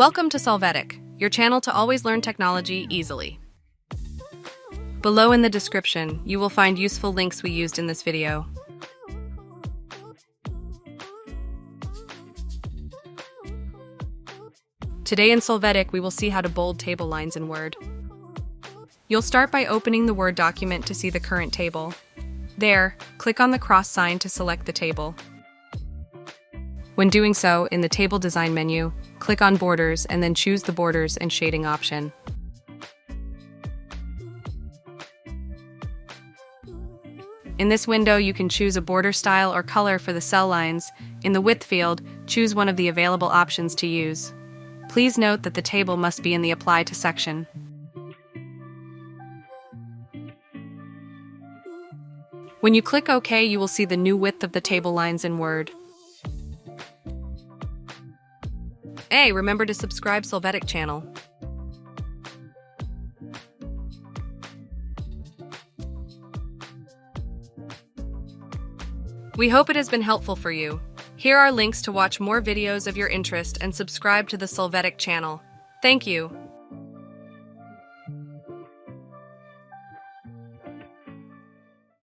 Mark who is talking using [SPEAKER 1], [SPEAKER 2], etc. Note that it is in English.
[SPEAKER 1] Welcome to Solvetic, your channel to always learn technology easily. Below in the description, you will find useful links we used in this video. Today in Solvetic, we will see how to bold table lines in Word. You'll start by opening the Word document to see the current table. There, click on the cross sign to select the table. When doing so, in the Table Design menu, click on Borders and then choose the Borders and Shading option. In this window, you can choose a border style or color for the cell lines. In the Width field, choose one of the available options to use. Please note that the table must be in the Apply to section. When you click OK, you will see the new width of the table lines in Word. Hey, remember to subscribe Solvetic channel. We hope it has been helpful for you. Here are links to watch more videos of your interest and subscribe to the Solvetic channel. Thank you.